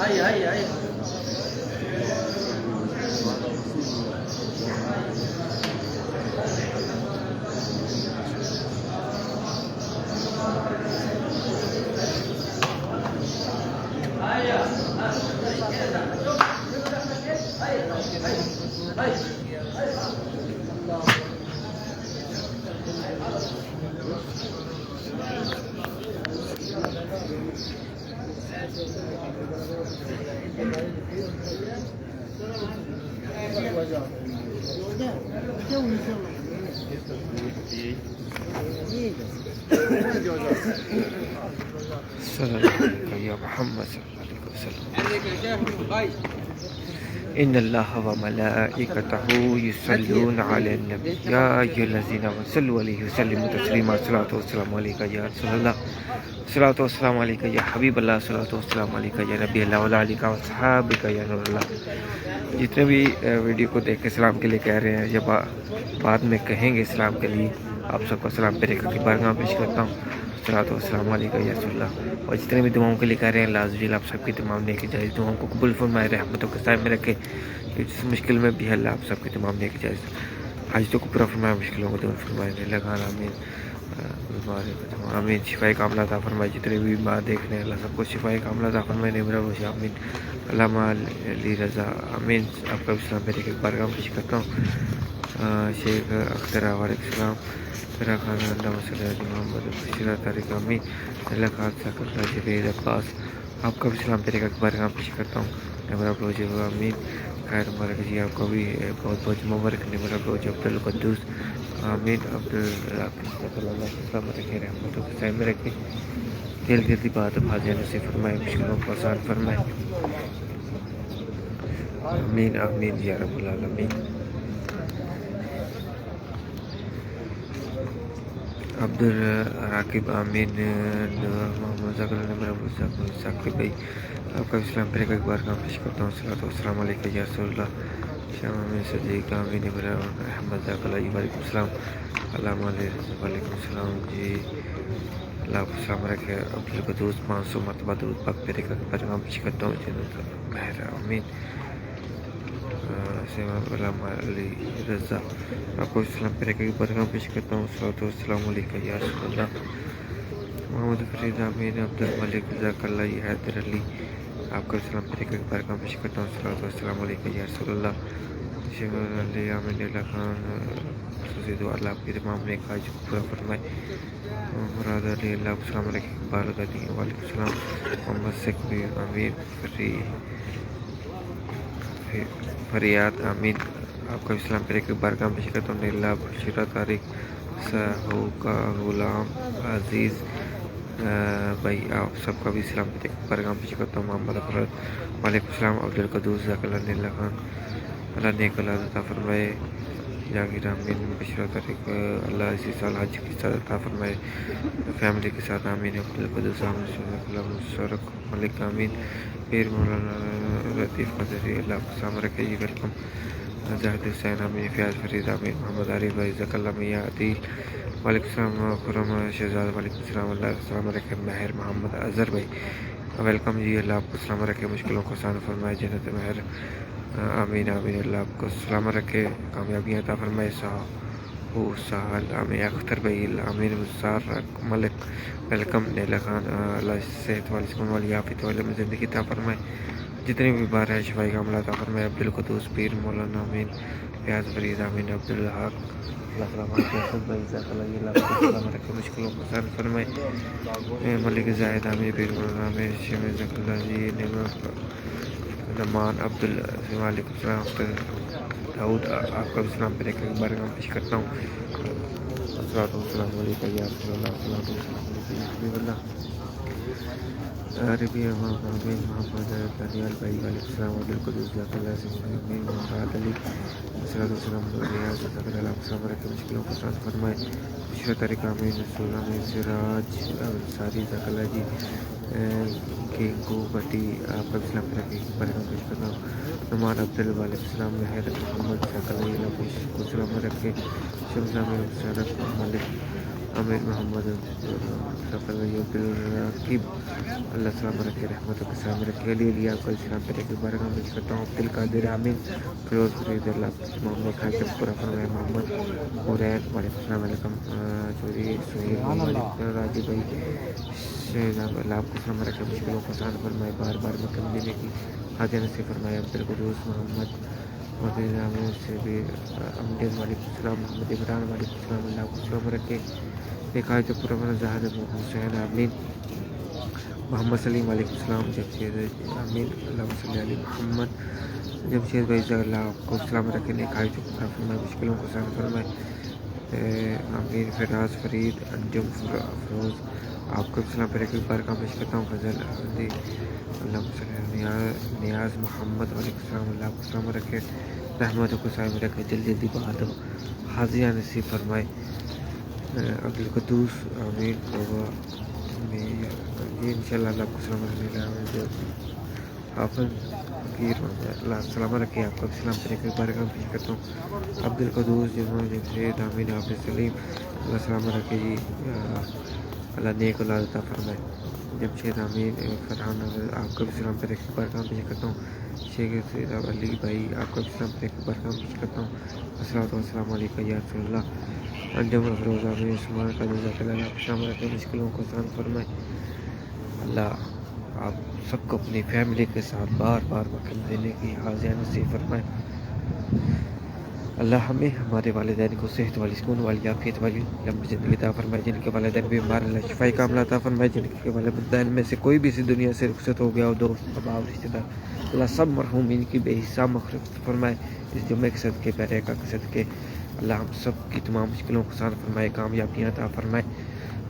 هيا هيا هيا يا محمد صلى الله عليه وسلم إن الله وملائكته يصلون على النبي يا أيها الذين آمنوا صلوا عليه وسلموا تسليما الصلاة والسلام عليك يا رسول الله الصلاة والسلام عليك يا حبیب اللہ الصلاة والسلام عليك یا نبی اللہ وعلی آلہ وصحابہ یا نور اللہ. جتنے بھی ویڈیو کو دیکھ کے سلام کے لیے کہہ رہے ہیں یا بعد میں کہیں گے سلام کے لیے آپ سب کو سلام پیرے کی بارگاہ پیش کرتا ہوں. الصلاة والسلام علیکہ یا رسول اللہ. اور جتنے بھی دعاؤں کے لیے کہہ رہے ہیں اللہ عز و جل آپ سب کی تمام نیک جائز دعاؤں کو قبول فرمائے رحمتوں کے سائے میں رکھے کہ جس مشکل میں بھی اللہ آپ سب کی تمام نیک جائز حاجتوں کو پورا فرمائے مشکلوں کو دور فرمائے لگانا آمین آمین. شفاء کاملہ عطا فرمائے جتنے بھی بیمار دیکھ رہے ہیں اللہ سب کو شفاء کاملہ عطا فرمائے نمرہ بخش آمین. علامہ علی رضا آمین. آپ کا اسلام میرے کے بارگاہ پیش کرتا ہوں. شیخ اختر علیہ السلام میرا خان اللہ صلی اللہ محمد بشیرہ طارق آمین. اللہ خان ساکر اللہ جبید عباس آپ کا بھی اسلام میرے کا بارگاہ پیش کرتا ہوں. نمرہ بخش آمین. خیر مبارک جی آپ کو بھی بہت بہت مبارک. نمرہ بخش عبدالقدوس آمین. اللہ سلامت رکھے رحمتوں کے سائے میں رکھے جلدی بات بھاجے نصیب فرمائے مشکلوں کو آسان فرمائے آمین آمین یا رب العالمین. عبد الراقب آمین. محمد ثاقب بھائی آپ کا اسلام پھر ایک بار کا پیش کرتا ہوں. صلاۃ والسلام علیکہ یا رسول اللہ. شام امین صدیق آمین. احمد ذاک اللہ وعلیکم السلام. علامہ وعلیکم السلام جی اللہ کو السلام رکھے. عبدالقدوس 500 مرتبہ درود پاک پھر ایک بار کا پیش کرتا ہوں. جنت مہر آمین. علامہ علی رضا آپ کو اسلام پھر ایک بار کا پیش کرتا ہوں. صلاۃ والسلام علیکہ یا رسول اللہ. محمد فرید آمین. عبدالملک ذاک اللہ حیدر علی آپ کا اسلام پھر ایک بار کا پیش کرتا ہوں. صلاۃ والسلام علیکہ یا رسول اللہ. شیخ علی آمین. اللہ خان اللہ آپ کی تمام نیک خواہشوں کو پورا فرمائے. مراد علی اللہ کو السلام علیکم بارگاہ دی وعلیکم السلام. محمد سکبی امیر فریاد آمین. آپ کا اسلام پر ایک بارگاہ پیش کرتا ہوں. نیلا بشیرہ طارق سہو کا غلام عزیز بھائی آپ سب کا بھی اسلام پر ایک بارگاہ پیش کرتا ہوں. محمد افراد وعلیکم السلام. عبدالقدوس ذاک اللہ نیلا خان اللہ نیک اللہ عطا فرمائے. جاگیر آمین. بشیرہ طارق اللہ اسی سال حج کی ساتھ عطا فرمائے فیملی کے ساتھ آمین. عبدالقدوس آمین. مشرق ملک آمین. پیر مولانا لطیف قدری اللہ کو السلام رکھے جی ویلکم. زاہد حسین آمین. فیاض فرید آمین. محمد عارف بھائی ذاک اللہ میاں عدیل وعلیکم السلام. خرم شہزاد وعلیکم السلام. اللہ کو السلام رکھے. مہر محمد اظہر بھائی ویلکم جی اللہ آپ کو السلام رکھے مشکلوں کو آسان فرمائے. جنت مہر آمین آمین. اللہ آپ کو السلام رکھے کامیابیاں عطا فرمائے. سہل آمین. اختر بھائی آمین. مزار ملک ویلکم. نیلا خان اللہ صحت والی سکون والی عافیت والی میں زندگی عطا فرمائے. جتنے بھی بار ہے شفائی کا عملہ عطا فرمائے. عبدالقدوس پیر مولانا آمین. فیاض فرید آمین. عبدالحق اللہ بھائی ذاک اللہ اللہ کو السلام رکھے مشکلوں کو آسان فرمائے. ملک زاہد آمین. پیر مولانا آمین. شیخ ذاک اللہ جی نمان عبد وعلیکم السلام. داؤد آپ کا اسلام پر ایک بار کا پیش کرتا ہوں. السلام علیکم یا رسول اللہ. السلام علیکم یا حبیب اللہ. عربی امین محمد دانیال بھائی علیہ السلام عبدالقدوس جزاک اللہ سے امین مراد علی صلی اللہ السلام ریاض جزاک اللہ السلام رکھے مشکلوں کو آسان فرمائے بشرا طریقہ امین رسول امین سراج ساری جزاک اللہ جی گینگو بٹی آپ کا اسلام رکھے برکم پیش کرتا ہوں نمان عبداللہ علیہ السلام حیرت محمد جزاک اللہ اللہ کو سلام رکھے شمس امین سرت مالک امیر محمد عبدالرقیب اللہ السلام رکھے رحمت و السلام رکھے علی علی آپ کا اسلام پر ایک بار میں کرتا ہوں عبد القادر امین فیروز فرید اللہ محمد خاطر پورا فرمائے محمد قرین وعلیکم السلام علیکم چوری سہیل محمد راجی بھائی شہزاب اللہ آپ کو السلام رکھے مشکلوں کو آسان فرمائے بار بار مکم دینے کی حاضر نصیب فرمائے عبدالقدوس محمد محمد سے بھی امجد وعلیکم السلام محمد عمران وعلیکم السلام اللہ کو السلام رکھے ایک آیت پورا من زہد حسین آمین محمد سلیم علیکم السلام جمشید آمین اللہ صلی علی محمد جمشید بھائی اللہ آپ کو السلام رکھے ایک آیت پورا فرمائے مشکلوں کو آسان فرمائے آمین فراز فرید انجم فروز آپ کو السلام پر ایک بار کا پیش کرتا ہوں فضل اللہ صلی نیاز محمد علیکم السلام اللہ آپ کو السلام رکھے رحمت کو صاحب رکھے جلدی جلدی بات حاضیہ نصیب فرمائے عبدالقدوس آمین یہ انشاءاللہ اللہ کو السلام علیکم حافظ فقیر اللہ السلام رکھے آپ کو السلام پر ایک بار کا پیش کرتا ہوں عبدالقدوس جمشید آمین حافظ سلیم اللہ السلام رکھے جی اللہ نیک اولاد عطا فرمائے جمشید آمین فرحان آپ کا بھی سلام پر ایک بار کام پیش کرتا ہوں شیخ سید علی بھائی آپ کا بھی سلام پر ایک بار کام پیش کرتا ہوں السلام علیکم یا رسول اللہ انجم افروز آمین عثمان کا جزاک اللہ آپ السلام رکھے مشکلوں کو آسان فرمائے اللہ آپ سب کو اپنی فیملی کے ساتھ بار بار وقت دینے کی حاضر نصیب فرمائے اللہ ہمیں ہمارے والدین کو صحت والی سکون والی عافیت والی لمبی زندگی عطا فرمائے جن کے والدین بیمار اللہ شفائی کاملہ عطا فرمائے جن کے والدین میں سے کوئی بھی اسی دنیا سے رخصت ہو گیا ہو دوست احباب رشتہ دار اللہ سب مرحومین کی بے حساب مغفرت فرمائے اس جمعے کے صدقے پیرے کا صدقے اللہ ہم سب کی تمام مشکلوں کو آسان فرمائے کامیابیاں عطا فرمائے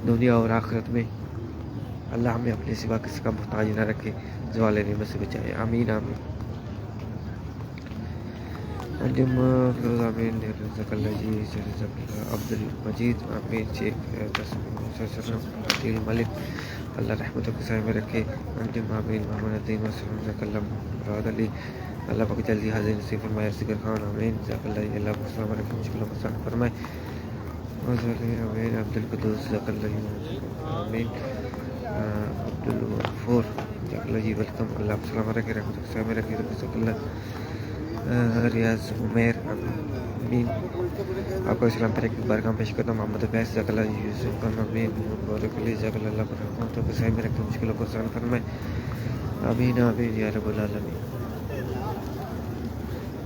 دنیا اور آخرت میں اللہ ہمیں اپنے سوا کسی کا محتاج نہ رکھے زوال نعمت سے بچائے آمین آمین انجم فیروز آمین رزق اللہ جی عبد المجید آمین شیخ ملک اللہ رحمت و قصائے میں رکھے انجم آمین محمد عدیم رزق اللہ مراد علی اللہ پاک جلدی حاضر نصیب فرمائے سکر خان آمین جزاک اللہ اللہ کو السلام رکھے مشکلوں کو آسان فرمائے آمین عبدالقدوس جزاک اللہ آمین عبدالغفور جزاک اللہ جی ویلکم اللہ کو السلام رکھے رحمت و قصائے میں رکھے جزاک اللہ ریاض عمیر امین آپ کو اسلام پر ایک بار کام پیش کرتا ہوں محمد عبیس جزاک اللہ یوسف امین بارک علی جزاک اللہ پر رحمت و قصائے میں رکھے مشکلوں کو آسان فرمائے آمین آمین یا رب العالمین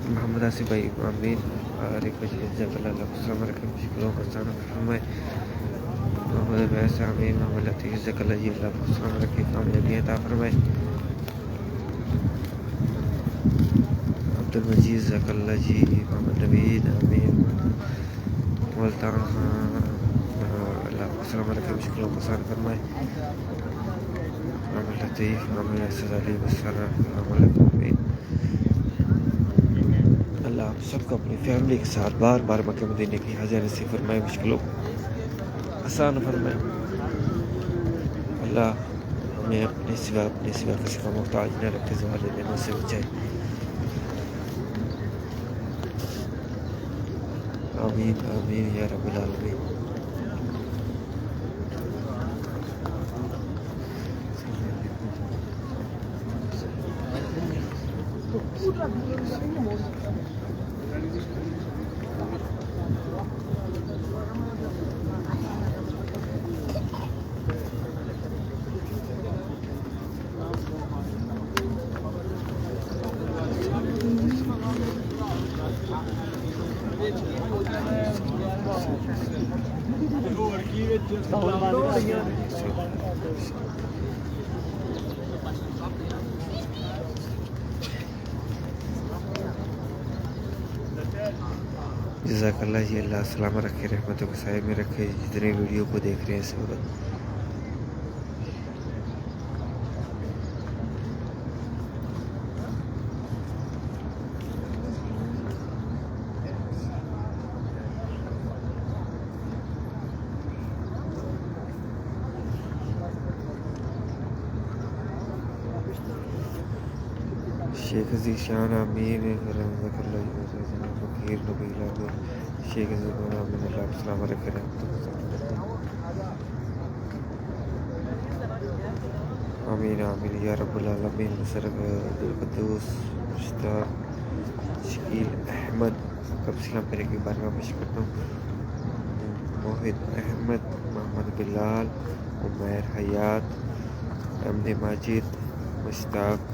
محمد آصف بھائی آمین عارف بھائی جزاک اللہ کو السلام رکھے مشکلوں کو آسان فرمائے محمد عبیس آمین محمد لطیف جزاک اللہ جی اللہ کو السلام رکھے کامیابی عطا فرمائے عبدالمجید جزاک اللہ جی محمد نوید آمین ملتان اللہ کو السلام علیکم مشکلوں کو آسان فرمائے محمد لطیف محمد اسد علی بسر محمد آمین اللہ آپ سب کو اپنی فیملی کے ساتھ بار بار مکہ مدینے کی حاضر نصیب فرمائے مشکلوں کو آسان فرمائے اللہ ہمیں اپنے سوا کسی کا محتاج نہ رکھے زوال نعمت سے بچائے آمین آمین یا رب العالمین جزاک اللہ جی اللہ سلامت رکھے رحمت و قصائے میں رکھے جتنے ویڈیو کو دیکھ رہے ہیں سب شیخ عزیز شان امین رحمۃ اللہ فقیر نبیل عامر شیخ عزیز امین اللہ السلام علیکم آمین آمین یا رب العالمین نصر عبدالقدوس مشتاق شکیل احمد کب سلام پیرے کی بارگاہ میں پیش کرتا ہوں موحد احمد محمد بلال عمیر حیات احمد ماجد مشتاق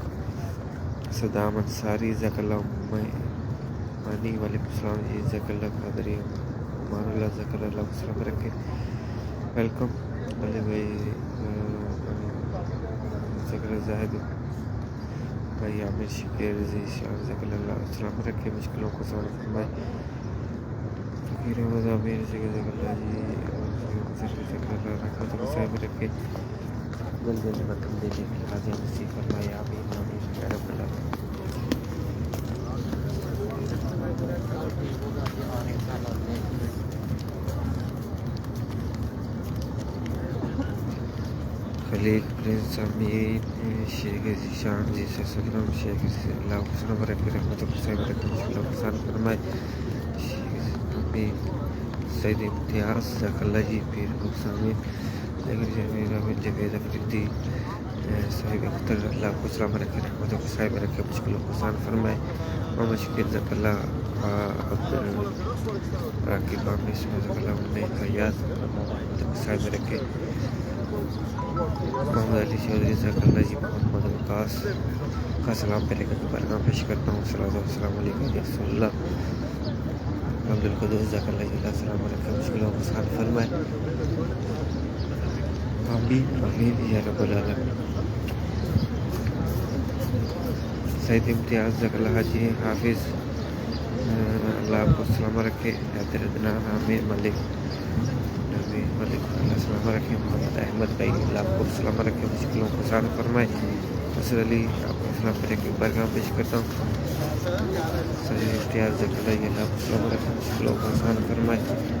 صدام انصاری جزاک اللہ مانی وعلیکم السلام جی جزاک اللہ قادری امان اللہ جزاک اللہ کو سلام رکھے ویلکم علی بھائی جزاک اللہ زاہد بھائی عامر شکیر عزیز شاہ جزاک اللہ سلام رکھے مشکلوں کو سوال فرمائے فقیر احمد عامر جزاک اللہ جی جزاک اللہ رحمت کو صاحب رکھے جلد رقم دینے کی قاضی نصیب فرمائے آمین آمین یا رب العالمین خلیل پرنس امین شیخ شان جی سے سلام شیخ اللہ کو سلام رکھے رحمت کو صاحب رکھے مشکلوں کو سان فرمائے شیخ امین سید امتیاز جزاک اللہ جی پیر حسامین جوید افریدی صاحب اختر اللہ کو سلام رکھے رحمتوں کو صاحب رکھے مشکلوں کو آسان فرمائے محمد شکیر جزاک اللہ عبدالراقب عامر جزاک اللہ عمیر حیات رحمتوں کو صاحب رکھے محمد علی چودھری جزاک اللہ جی محمد وقاص کا سلام پہلے کا بارگاہ پیش کرتا ہوں السلام علیکم یا رسول اللہ عبدالقدوس جزاک اللہ جی اللہ سلام رکھے مشکلوں کو آسان فرمائے آمین آمین یا رب العالمین سید امتیاز جزاک اللہ حاجی حافظ اللہ آپ کو سلامہ رکھے حیدر عدنان عامر ملک اللہ سلامہ رکھے محمد احمد بھائی اللہ آپ کو سلامہ رکھے مشکلوں کو آسان فرمائے حسن علی آپ کو سلام رکھے بارگاہ پیش کرتا ہوں سید امتیاز جزاک اللہ اللہ آپ کو سلامہ رکھے مشکلوں کو آسان فرمائے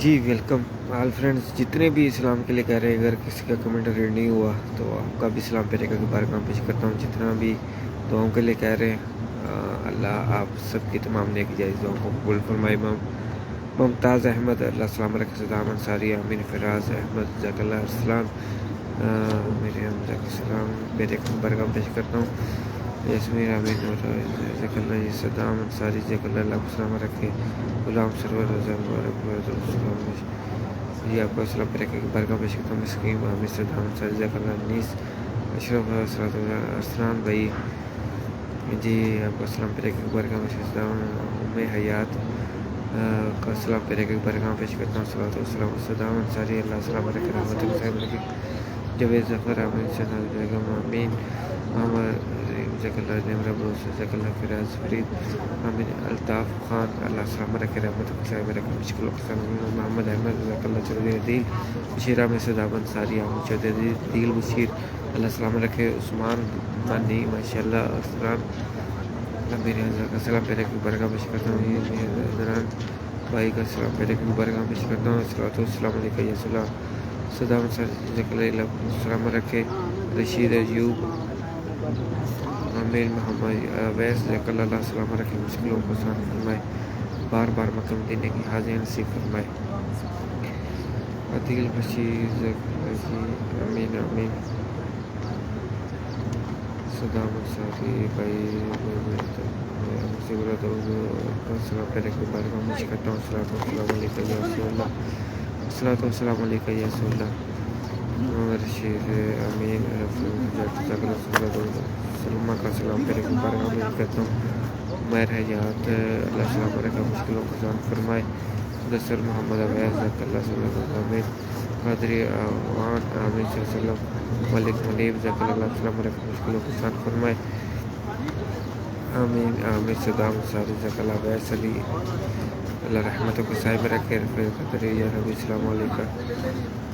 جی ویلکم آل فرینڈز جتنے بھی اسلام کے لیے کہہ رہے ہیں اگر کسی کا کمنٹ ریڈ نہیں ہوا تو آپ کا بھی اسلام پیرے کا بارگاہ پیش کرتا ہوں جتنا بھی دعاؤں کے لیے کہہ رہے ہیں اللہ آپ سب کی تمام نیک جائز دعاؤں کو قبول فرمائے ممتاز احمد اللہ السلام علیکم صدام انصاری امین فراز احمد جزاک اللہ السلام میرے حمزہ کے سلام پیرے کا بارگاہ پیش کرتا ہوں یاسمین امین جزاک اللہ جی صدام انصاری جزاک اللہ کو سلام رکھے غلام سرور رضا مبارک جی آپ کو السلام پیرے کا بارگاہ پیش کرتا ہوں مسکین حامد صدام انصاری جزاک اللہ انیس اشرف اسران بھائی جی آپ کو السلام پیرے کا بارگاہ پیش کرتا ہوں حیات کا السلام پیرے کا بارگاہ پیش کرتا ہوں السلام صدام انصاری اللہ السلام علیکم رحمۃ اللہ صاحب علیکم جاوید ظفر امین شناز بیگم امین محمد جزاک اللہ نمرہ بروس جزاک اللہ فراز فرید امین الطاف خان اللہ السلام علیکم رحمۃ اللہ صاحب علیکم مشکل محمد احمد جزاک اللہ چودھری دل بشیر احمد صدام انصاری احمد چودھری دل بشیر اللہ السلام علیکم عثمان مانی ماشاء اللہ السلام میرے السلام پیرے کی بارگاہ پیش کرتا ہوں بھائی کا سلام پہلے کی مبارکہ پیش کرتا ہوں. السلام علیکم یا سلام. صدام سلام رکھے. رشید ایوب عامر محمد ویس اللہ سلام رکھے. مشکلوں کو آسان فرمائے. بار بار مکہ مدینے کی حاضری نصیب فرمائے. عدیل بشیر امین امین. صدام انصاری بھائی السلام پہلے کی مبارکہ پیش کرتا ہوں. السلام علیکم یا رسول اللہ. السلام علیکم یا رسول اللہ. محمد رشید امین سلمہ کا سلام پہلے کی مبارکہ پیش کرتا ہوں. عمیر حیات اللہ سلام علیکم. مشکلوں کو آسان فرمائے. مدثر محمد اویس اللہ صلی اللہ قادری عوان عامر صلی اللہ علیہ وسلم. ملک منیب اللہ السلام علیکم. مشکلوں کو آسان فرمائے. آمین آمین. صدام انصاری اللہ ویس علی اللہ رحمتوں کے سائے میں رکھے. قدری یا نبی السلام علیکم.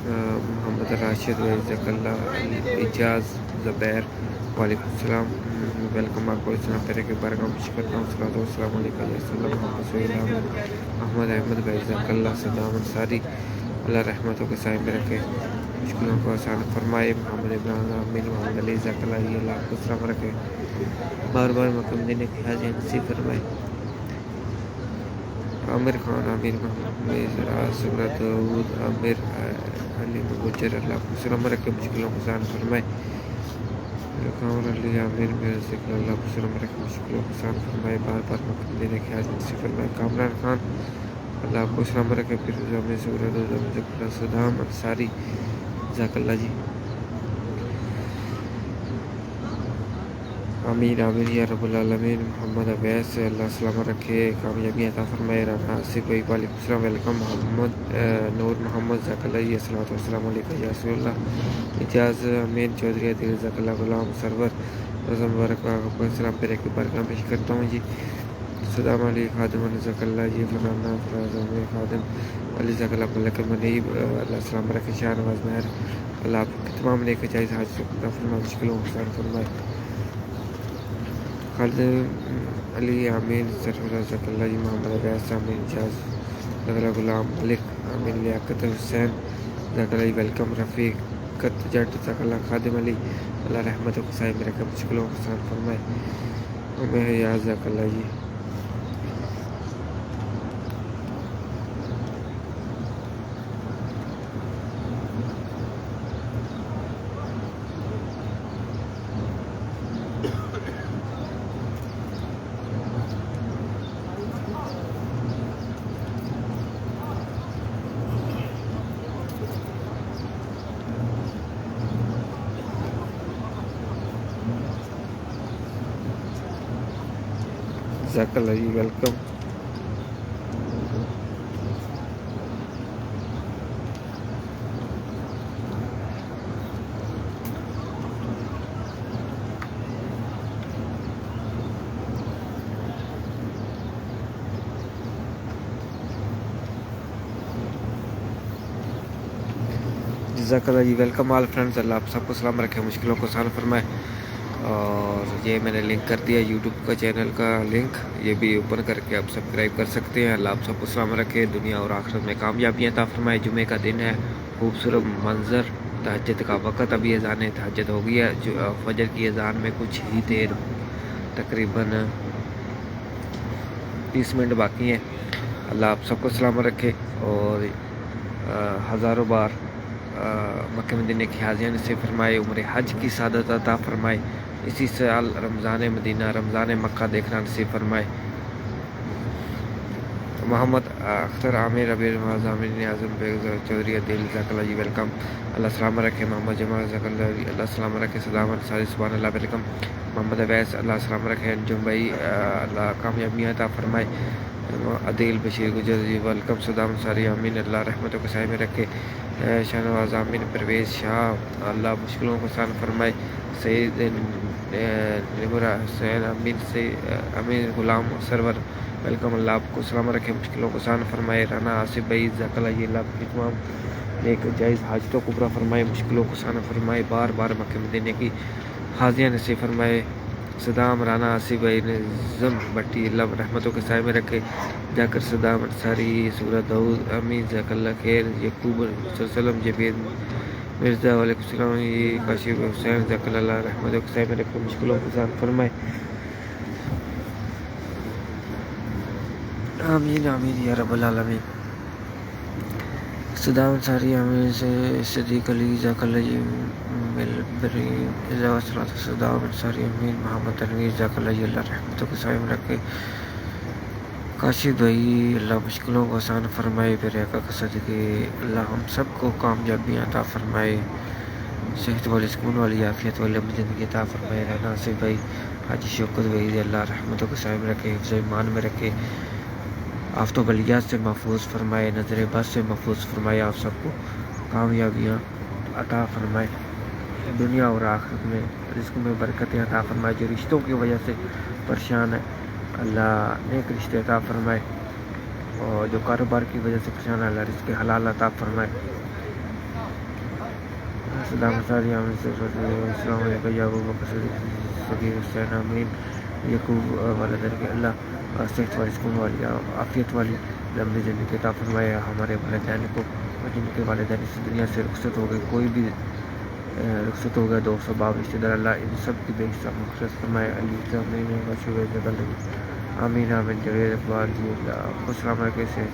محمد راشد اللہ اجاز زبیر وعلیکم السلام. ویلکم. آپ کو اسلام پہلے کے بارے میں پیش کرتا ہوں. السلام علیکم یا رسول اللہ. محمد سہیل احمد احمد بھائی اللہ. صدام انصاری اللہ رحمتوں کے سائے میں رکھے. مشکلوں کو آسان فرمائے. محمد ابراہیم امین محمد علی اللہ آپ کو سلام رکھے. بار بار مکہ مدینے کی حاضری نصیب فرمائے. عامر خان عامر محمد سمرت داود عامر علی گجر اللہ کو سلام رکھے. مشکلوں کو آسان فرمائے. کامر علی عامر میرا ذکر اللہ کو سلام رکھے. مشکلوں کو آسان فرمائے. بار بار مکہ مدینے کی حاضری نصیب فرمائے. کامران خان اللہ آپ کو سلام رکھے. پھر صدام انصاری جزاک اللہ جی. امین آمین یا رب العالمین. محمد اویس اللہ سلامت رکھے. کامیابی عطا فرمائے. رانا آصف بھائی وعلیکم السلام. ویلکم. محمد نور محمد جزاک اللہ جی. السلام علیکم یا رسول اللہ. اجاز امین چودھری عدیل جزاک اللہ. غلام سرور رضا مبارک آپ کو السلام پہلے کی برکہ پیش کرتا ہوں جی. صدام علی خادم جزاک اللہ جی. فرانا فراز عمر خادم علی جزاک اللہ. ملک منیب اللہ سلام رکھے. شاہ نواز مہر اللہ آپ کے تمام نیک جائز حاج فرمائے. مشکلوں کو آسان فرمائے. خالد علی امین سرفراز جزاک اللہ جی. محمد عباس امین اجاز جزاک اللہ. غلام ملک امین لیاقت حسین جزاک اللہ. ویلکم. رفیقت جٹ جزاک اللہ. خادم علی اللہ رحمتوں کے سائے میں رکھے. مشکلوں کو آسان فرمائے. عمر حیات جزاک اللہ جی. جزاک اللہ جی. ویلکم. جزاک اللہ جی. Welcome all friends. اللہ آپ سب کو سلام رکھے. مشکلوں کو آسان فرمائے. اور یہ میں نے لنک کر دیا یوٹیوب کا چینل کا لنک. یہ بھی اوپن کر کے آپ سبسکرائب کر سکتے ہیں. اللہ آپ سب کو سلام رکھے. دنیا اور آخرت میں کامیابیاں عطا فرمائے. جمعے کا دن ہے. خوبصورت منظر. تہجد کا وقت. ابھی اذان تہجد ہو گئی ہے. جو فجر کی اذان میں کچھ ہی دیر تقریباً 30 منٹ باقی ہیں. اللہ آپ سب کو سلام رکھے. اور ہزاروں بار مکہ مدینے کی حاضری نصیب فرمائے. عمر حج کی سعادت عطا فرمائے. اسی سال رمضان مدینہ رمضان مکہ دیکھنا نصیب فرمائے. محمد اختر عامر ربیع نواز عامر اعظم بیگ چودھری عدیل جزاک اللہ جی. ویلکم. اللہ سلام رکھے. محمد جمال جزاک اللہ. اللہ سلام رکھے. صدام انصاری سبحان اللہ. ویلکم. محمد اویس اللہ سلام رکھے. انجم بھائی اللہ کامیابی عطا فرمائے. عدیل بشیر گجر جی. ویلکم. صدام انصاری امین اللہ رحمتوں کے سائے میں رکھے. شاہ نواز امین پرویز شاہ اللہ مشکلوں کو آسان فرمائے. سید نمرا حسین امین سے امین غلام سرور ویلکم. اللہ آپ کو سلام رکھے. مشکلوں کو آسان فرمائے. رانا آصف بھائی جزاک اللہ. اللہ آپ کی تمام نیک جائز حاجتوں کو پورا فرمائے. مشکلوں کو آسان فرمائے. بار بار مکہ مدینے کی حاضریاں نصیب فرمائے. صدام رانا آصف بھائی نظم بٹی اللہ رحمتوں کے سائے میں رکھے جا کر صدام انصاری سورت داؤد امین جزاک اللہ خیر یعقوب وسلم جبید مرزا وعلیکم السلام کاشف حسین جزاک اللہ رحمتوں کے سائے میں رکھے مشکلوں کو آسان فرمائے آمین آمین یا رب العالمین صدام انصاری امین سے صدیق علی جزاک اللہ ملبری صدام انصاری امین محمد تنویر جزاک اللہ رحمتوں کے سائے میں رکھے کاشف بھائی اللہ مشکلوں کو آسان فرمائے پھر کا صدقے اللہ ہم سب کو کامیابی عطا فرمائے صحت والی سکون والی عافیت والی زندگی عطا فرمائے رانا آصف بھائی حاجی شوکت بھائی اللہ رحمتوں کے سائے میں رکھے حفظ ایمان میں رکھے آفت و بلیات سے محفوظ فرمائے نظر بد سے محفوظ فرمائے آپ سب کو کامیابیاں عطا فرمائے دنیا اور آخرت میں رزق میں برکتیں عطا فرمائے جو رشتوں کی وجہ سے پریشان ہے اللہ نیک رشتے عطا فرمائے اور جو کاروبار کی وجہ سے پریشان ہے اللہ رزق حلال عطا فرمائے صدام انصاری السلام علیکم یعقوب صدیق حسین امین یعقوب والدین کے اللہ صحت والی سکون والی عافیت والی لمبی زندگی عطا فرمائے ہمارے والدین کو جن کے والدین اس دنیا سے رخصت ہو گئے کوئی بھی رخصت ہو گیا دوست احباب رشتہ دار اللہ ان سب کی بے حساب مخلص فرمائے علی آمین آمین جوید اقبال جی اللہ کو سلام علیکم سے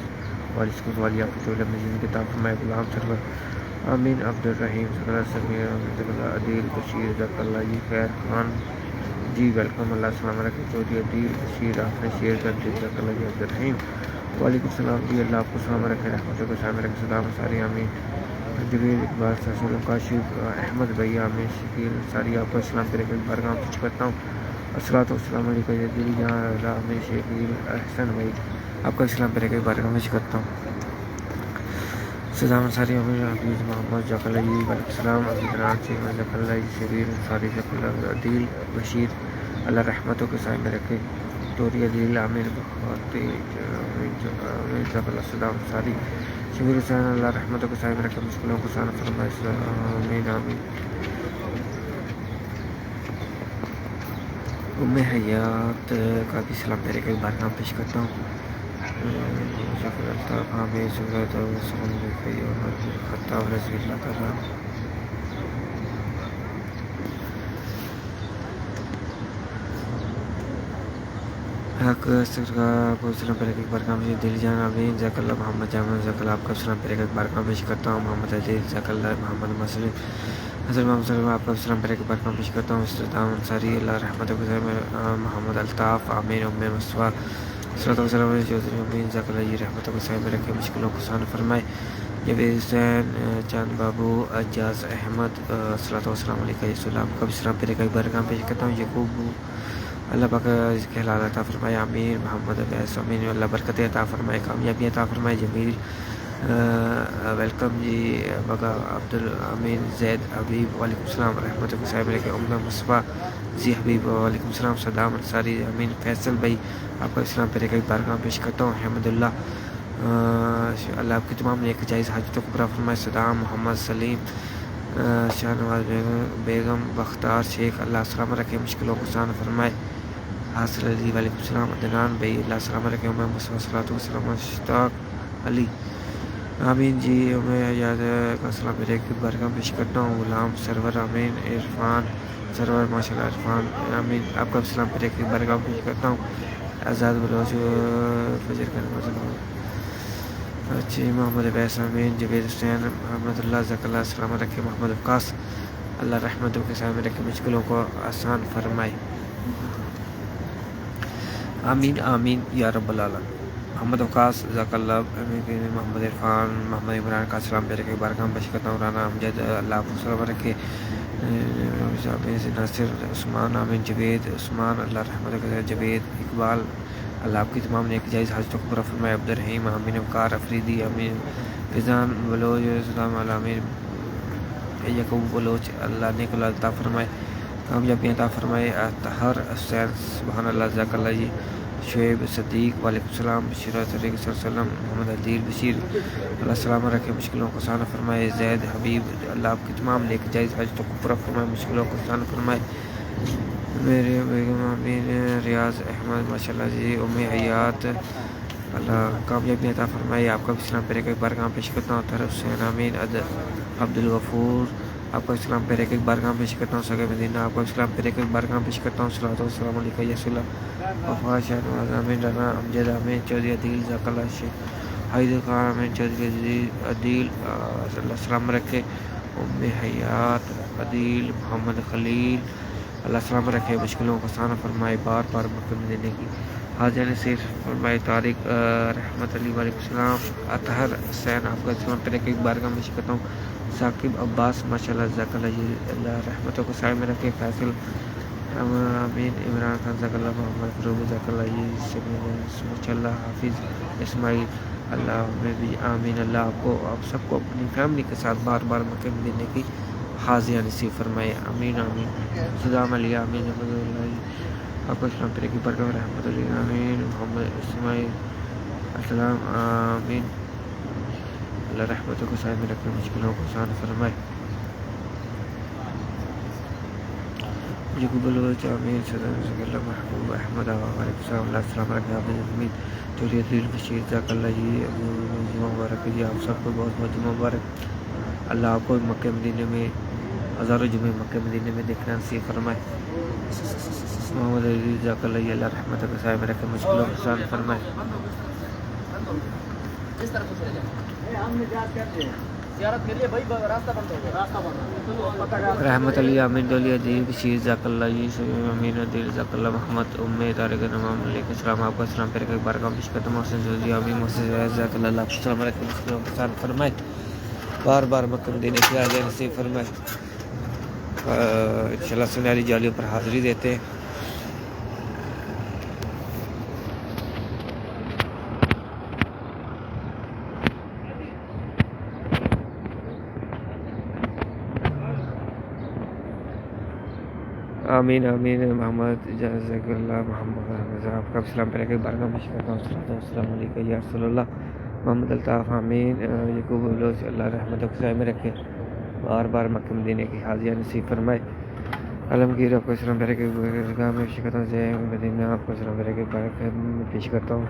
والی سکون والی عافیت والی لمبی زندگی عطا فرمائے غلام سرور آمین عبد الرحیم صلی اللہ سمیر اللہ عدیل بشیر جزاک اللہ جی خیر خان جی ویلکم اللہ السلام علیکم چودھری عدیل بشیر آپ نے شیئر کر دی جزاک اللہ جی عبد الرحیم وعلیکم السلام جی اللہ آپ کو سلام رکھے رحمتوں کے سامنے رکھے صدام ساری آمین جبیر اقبال سلم کاشف احمد بھائی آمین شکیل ساری آپ کو اسلام پہ رکھے بارگاہ پوچھ کرتا ہوں السلام والسلام علیکم دل جہاں میں شکیل احسن بھائی آپ کا اسلام پہ رکھے بارگاہ میں کرتا ہوں صدام انصاری امین حفیظ محمد جزاک اللہ جی وعلیکم السلام عبدالرحمان سے جزاک اللہ جی شبیر انصاری جزاک اللہ عدیل بشیر اللہ رحمتوں کے سائے میں رکھے توری عدیل عامر بخاتی جزاک اللہ صدام انصاری شبیر حسین اللہ رحمتوں کے سائے میں رکھے مشکلوں کو آسان فرمائے آمین آمین ام حیات کا بھی سلام میرے کے بارگاہ پیش کرتا ہوں الطاف حامد سورت خطاب رضی اللہ تعالیٰ حق سرکار کو سلام پہلے ایک بارگاہ میں دل جان امین جزاک اللہ محمد جامع جزاک اللہ آپ کا سلام پہلے ایک بارگاہ پیش کرتا ہوں محمد عزیز جزاک اللہ محمد مسلم حضرت محمد صلی اللہ آپ کا سلام پہلے ایک بارگاہ پیش کرتا ہوں استدام انصاری اللہ رحمت کے محمد الطاف امین ام مصطفیٰ صلی اللہ علیہ چودھری امین جزاک اللہ جی رحمتوں کے سائے میں رکھے مشکلوں کو آسان فرمائے جاوید حسین چاند بابو اجاز احمد صلی اللہ السلام علیکم السلام کا بھی سلام پہلے ایک بارگاہ پیش کرتا ہوں یعقوب اللہ پاک اس کے حلال عطا فرمائے امین محمد عبیس امین اللہ برکت عطا فرمائے کامیابی عطا فرمائے جمیل ویلکم جی بگا عبد الامین زید حبیب وعلیکم السلام رحمتہ کے صاحب علیکم عمدہ مصطفیٰ جی حبیب وعلیکم السلام صدام انصاری امین فیصل بھائی آپ کا اسلام پہ ایک بارگاہ پیش کرتا ہوں احمد اللہ اللہ آپ کی تمام نیک جائز حاجتوں کو پورا فرمائے صدام محمد سلیم شاہ نواز بیگم بختار شیخ اللہ سلام رکھے مشکلوں کو آسان فرمائے حاصل علی وعلیکم السلام عدنان بھائی اللہ سلام رکھے محمد صلاۃ والسلام مشتاق علی آمین جی میں یاد کا سلام میرے ایک بارگاہ پیش کرتا ہوں غلام سرور امین عرفان سرور ماشاء اللہ عرفان امین آپ کا سلام میرے ایک بارگاہ پیش کرتا ہوں آزاد بلوچ فجر کا جی محمد عبیس امین جبید حسین محمد اللہ جزاک اللہ سلام رکھے محمد عباس اللہ رحمتوں کے سامنے رکھے مشکلوں کو آسان فرمائے آمین آمین یا رب العالمین محمد عباس جزاک اللہ محمد عرفان محمد عمران کا سلام میرے کے بارگاہ پیش کرتا ہوں رانا امجد اللہ آپ سلام رکھے ناصر عثمان امین جوید عثمان اللہ رحمتوں کے جوید اقبال اللہ آپ کی تمام نیک جائز حاجتوں کو پورا فرمائے عبد الرحیم امین ابکار افریدی امین فیضان بلوچ السلام امین یعقوب بلوچ اللہ نیک اللہ عطا فرمائے کامیابی عطا فرمائے طاہر حسین سبحان اللہ جزاک اللہ جی شعیب صدیق وعلیکم السلام بشیر صلی اللہ علیہ وسلم محمد عدیل بشیر اللہ سلام رکھے مشکلوں کو آسان فرمائے زید حبیب اللہ آپ کی تمام نیک جائز حاجتوں کو پورا فرمائے مشکلوں کو آسان فرمائے میرے بیگم امین ریاض احمد ماشاءاللہ جی، حیات اللہ کامیابی عطا فرمائے. آپ کا بھی سلام پیرے کا ایک بار کام پیش کرتا ہوں. طرف حسین امین عبد الغفور آپ کا اسلام پیرے کا ایک بار کام پیش کرتا ہوں. سگے مدینہ آپ کا اسلام پیرے کا ایک بار کام پیش کرتا ہوں. صلوات و السلام علیکم یا رسول اللہ. وفا شہنواز امین رانا امجد امین چودھری عدیل ذاکر اللہ شیخ حیدر خان امین چودھری عدیل اللہ سلام رکھے. حیات عدیل محمد خلیل اللہ سلام رکھے. مشکلوں کو آسان فرمائے. بار بار مقدم دینے کی حاضر نصیر فرمائے. طارق رحمت علی وعلیکم السلام. اطہر حسین آپ کا اسلام پیرے کا ایک بار کام پیش کرتا ہوں. ثاقب عباس ماشاءاللہ جزاک اللہ جی، اللہ رحمتوں کو سائے میں رکھے. فیصل امین عمران خان جزاک اللہ. محمد فروغ جزاک اللہ جی، ماشاء اللہ. حافظ اسماعیل اللہ میں بھی آمین. اللہ آپ سب کو اپنی فیملی کے ساتھ بار بار مقام دینے کی حاضر نصیب فرمائے. امین آمین. صدام علی آمین. آپ کو اسلام پیرے کی برکت رحمت علی آمین. محمد اسماعیل السلام آمین. اللہ رحمتوں کو سائے میں رکھے. مشکلوں کو آسان فرمائے. مجھے قبول ہو امین. صدر اللہ محبوب احمد علیکم السلام. اللہ السلام علیکم. حافظ امین چوری دل بشیر جزاک اللہ جی، جمعہ مبارک جی. آپ سب کو بہت بہت جمعہ مبارک. اللہ آپ کو مکہ مدینے میں ہزاروں جمعے مکہ مدینے میں دیکھنا نصیب فرمائے. محمد علی جزاک اللہ جی، اللہ رحمتوں کو سائے میں رکھے. مشکلوں کو آسان فرمائے. رحمت علی امین دولی عدیل بشیر جزاک اللہ جی، امین عدیل جزاک اللہ. محمد طارق نمام علیکم السلام. آپ کا اسلام پیرے کا ایک بار کام پیش کرتا ہوں. محسن جوزی امین محسن جزاک اللہ. آپ السلام علیکم. مشکلوں کو آسان فرمائے. بار بار مقام دینے کی حاضر نصیب فرمائے. انشاءاللہ سنہری جالیوں پر حاضری دیتے ہیں. آمین آمین. محمد جزاک اللہ. محمد آپ کا اسلام پیرے کا ایک بار کام پیش کرتا ہوں. السلام علیکم یا رسول اللہ. محمد الطاف آمین. یعقوب بلوچ اللہ رحمتوں کو سائے میں رکھے. بار بار مقام دینے کی حاضر نصیب فرمائے. علمگیر آپ کو اسلام پیرے کے گاہ میں پیش کرتا ہوں. زین مدینہ آپ کو اسلام پیرے کے بار میں پیش کرتا ہوں.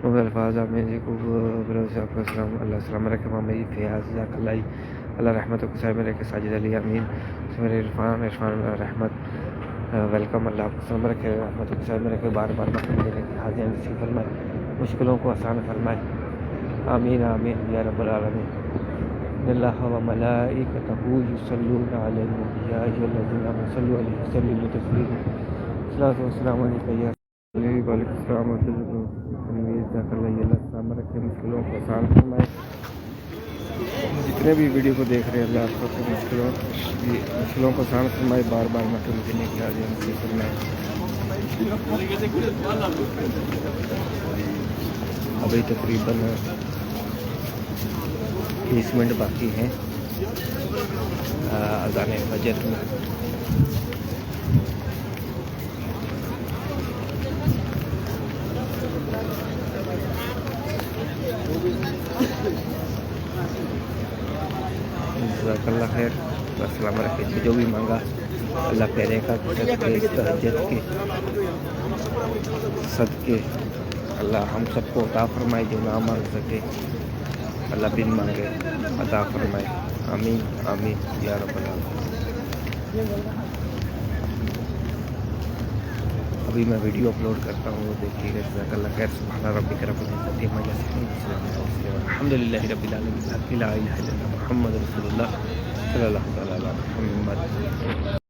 محمد الفاظ آمین. یعقوب بلوچ آپ کو اسلام اللہ السلام رکھے. محمد فیاض جزاک اللہ اللہ رحمتوں کو سائے میں رکھے. ساجد علی امین. عرفان رحمت ویلکم. اللہ آپ کو سلام رکھے. رحمتوں کو سائے میں رکھے. بار بار مقام دینے کی حاضر نصیب فرمائے. مشکلوں کو آسان فرمائے. آمین آمین یا رب العالمین. ان اللہ و ملائکتہ یصلون علی النبی یا ایھا الذین آمنوا صلوا علیہ وسلموا تسلیما. صلاۃ و السلام علیکم یا رسول اللہ. وعلیکم السلام ورحمۃ اللہ. جزاک اللہ. اللہ السلام رکھے. مشکلوں کو آسان فرمائے. جتنے بھی ویڈیو کو دیکھ رہے ہیں اللہ آپ کو مشکلوں کو آسان فرمائے. بار بار مقام دینے کی حاضر نصیب فرمائے. ابھی تقریباً 20 منٹ باقی ہیں اذان فجر میں. جزاک اللہ خیر. السلام علیکم. جو بھی مانگا اللہ پیرے کا تہجد کے صدقے اللہ ہم سب کو عطا فرمائے. جو نہ مانگ سکے اللہ بن مانگے عطا فرمائے. آمین آمین یا رب العالمین. ابھی میں ویڈیو اپلوڈ کرتا ہوں، وہ دیکھیے گا. جزاک اللہ خیر. سبحان ربک رب العزت عما یصفون. الحمد للہ رب العالمین. لا الہ الا اللہ محمد رسول اللہ صلی اللہ علیہ وسلم.